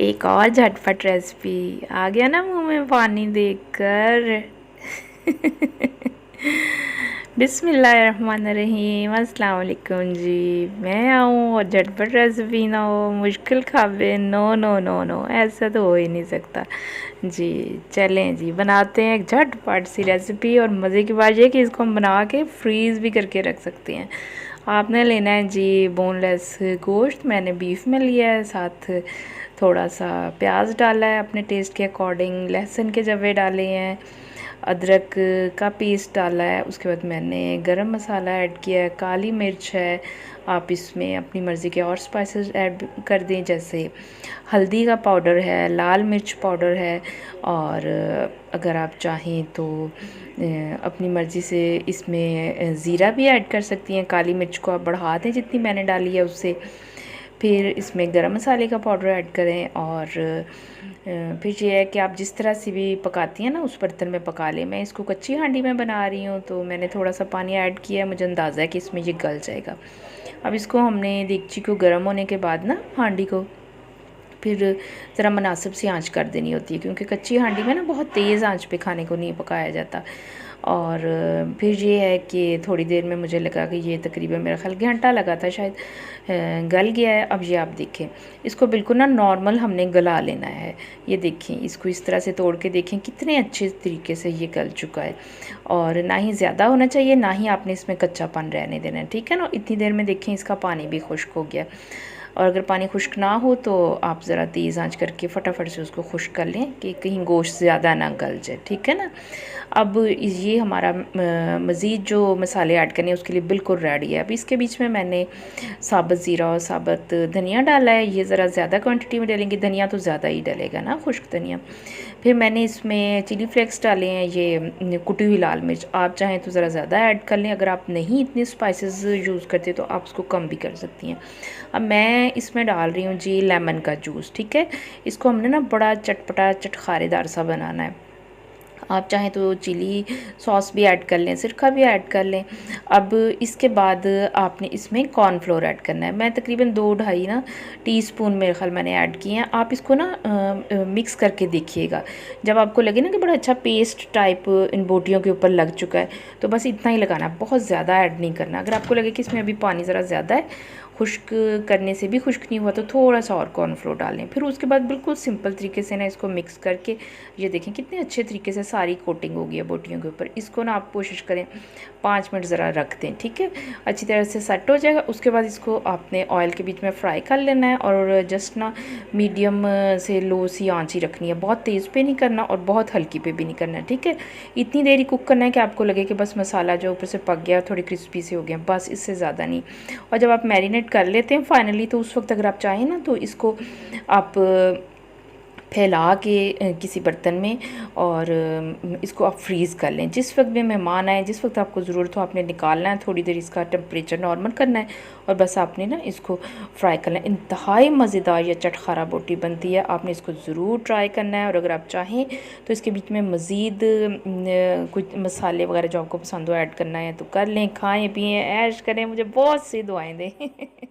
एक और झटपट रेसिपी आ गया ना मुंह में पानी देखकर। बिस्मिल्लाहिर्रहमानिर्रहीम, अस्सलाम वालेकुम जी। मैं आऊँ और झटपट रेसिपी ना हो, मुश्किल खाबे, नो नो नो नो, ऐसा तो हो ही नहीं सकता जी। चलें जी, बनाते हैं एक झटपट सी रेसिपी। और मज़े की बात ये कि इसको हम बना के फ्रीज़ भी करके रख सकते हैं। आपने लेना है जी बोनलेस गोश्त, मैंने बीफ में लिया है, साथ थोड़ा सा प्याज डाला है अपने टेस्ट के अकॉर्डिंग, लहसुन के जवे डाले हैं, अदरक का पेस्ट डाला है। उसके बाद मैंने गरम मसाला ऐड किया है, काली मिर्च है। आप इसमें अपनी मर्ज़ी के और स्पाइसेस ऐड कर दें, जैसे हल्दी का पाउडर है, लाल मिर्च पाउडर है, और अगर आप चाहें तो अपनी मर्ज़ी से इसमें ज़ीरा भी ऐड कर सकती हैं। काली मिर्च को आप बढ़ा दें जितनी मैंने डाली है उससे। फिर इसमें गरम मसाले का पाउडर ऐड करें, और फिर ये है कि आप जिस तरह से भी पकाती हैं ना उस बर्तन में पका लें। मैं इसको कच्ची हांडी में बना रही हूँ तो मैंने थोड़ा सा पानी ऐड किया है, मुझे अंदाज़ा है कि इसमें ये गल जाएगा। अब इसको हमने देगची को गर्म होने के बाद ना हांडी को फिर ज़रा मुनासिब सी आंच कर देनी होती है, क्योंकि कच्ची हांडी में ना बहुत तेज़ आंच पे खाने को नहीं पकाया जाता। और फिर ये है कि थोड़ी देर में मुझे लगा कि ये तकरीबन मेरा ख्याल घंटा लगा था शायद, गल गया है। अब ये आप देखें, इसको बिल्कुल ना नॉर्मल हमने गला लेना है। ये देखें, इसको इस तरह से तोड़ के देखें कितने अच्छे तरीके से ये गल चुका है, और ना ही ज़्यादा होना चाहिए, ना ही आपने इसमें कच्चापन रहने देना है, ठीक है ना। इतनी देर में देखें इसका पानी भी खुश्क हो गया। और अगर पानी खुश्क ना हो तो आप ज़रा तेज़ आंच करके फटाफट से उसको खुश्क कर लें कि कहीं गोश्त ज़्यादा ना गल जाए, ठीक है ना। अब ये हमारा मज़ीद जो मसाले ऐड करने हैं उसके लिए बिल्कुल रेडी है। अब इसके बीच में मैंने साबुत ज़ीरा और साबुत धनिया डाला है। ये ज़रा ज़्यादा क्वांटिटी में डालेंगे, धनिया तो ज़्यादा ही डलेगा ना, खुश्क धनिया। फिर मैंने इसमें चिली फ्लेक्स डाले हैं, ये कुटी हुई लाल मिर्च। आप चाहें तो ज़रा ज़्यादा ऐड कर लें, अगर आप नहीं इतने स्पाइसेस यूज़ करते तो आप उसको कम भी कर सकती हैं। अब मैं इसमें डाल रही हूँ जी लेमन का जूस, ठीक है। इसको हमने ना बड़ा चटपटा चटखारेदार सा बनाना है। आप चाहें तो चिली सॉस भी ऐड कर लें, सिरका भी ऐड कर लें। अब इसके बाद आपने इसमें कॉर्नफ्लोर ऐड करना है। मैं तकरीबन 2-2.5 ना टीस्पून मेरे ख्याल मैंने ऐड किए हैं। आप इसको ना मिक्स करके देखिएगा। जब आपको लगे ना कि बड़ा अच्छा पेस्ट टाइप इन बोटियों के ऊपर लग चुका है तो बस इतना ही लगाना है, बहुत ज़्यादा ऐड नहीं करना। अगर आपको लगे कि इसमें अभी पानी ज़रा ज़्यादा है, खुश्क करने से भी खुश्क नहीं हुआ, तो थोड़ा सा और कॉर्नफ्लोर डालें। फिर उसके बाद बिल्कुल सिंपल तरीके से ना इसको मिक्स करके, ये देखें कितने अच्छे तरीके से सारी कोटिंग हो गई है बोटियों के ऊपर। इसको ना आप कोशिश करें 5 मिनट ज़रा रख दें, ठीक है, अच्छी तरह से सेट हो जाएगा। उसके बाद इसको आपने ऑयल के बीच में फ्राई कर लेना है, और जस्ट ना मीडियम से लो सी आंच ही रखनी है, बहुत तेज़ पे नहीं करना और बहुत हल्की पे भी नहीं करना, ठीक है। इतनी देर ही कुक करना है कि आपको लगे कि बस मसाला जो ऊपर से पक गया, थोड़ी क्रिस्पी से हो गया, बस इससे ज़्यादा नहीं। और जब आप मैरिनेट कर लेते हैं फाइनली, तो उस वक्त अगर आप चाहें ना तो इसको आप फैला के किसी बर्तन में, और इसको आप फ्रीज़ कर लें। जिस वक्त भी मेहमान आए, जिस वक्त आपको ज़रूरत हो, आपने निकालना है, थोड़ी देर इसका टेम्परेचर नॉर्मल करना है, और बस आपने ना इसको फ्राई करना है। इंतहाई मज़ेदार या चटखारा बोटी बनती है, आपने इसको ज़रूर ट्राई करना है। और अगर आप चाहें तो इसके बीच में मज़ीद कुछ मसाले वगैरह जो आपको पसंद हो ऐड करना है तो कर लें। खाएँ पिएँ ऐश करें, मुझे बहुत सी दुआएँ दें।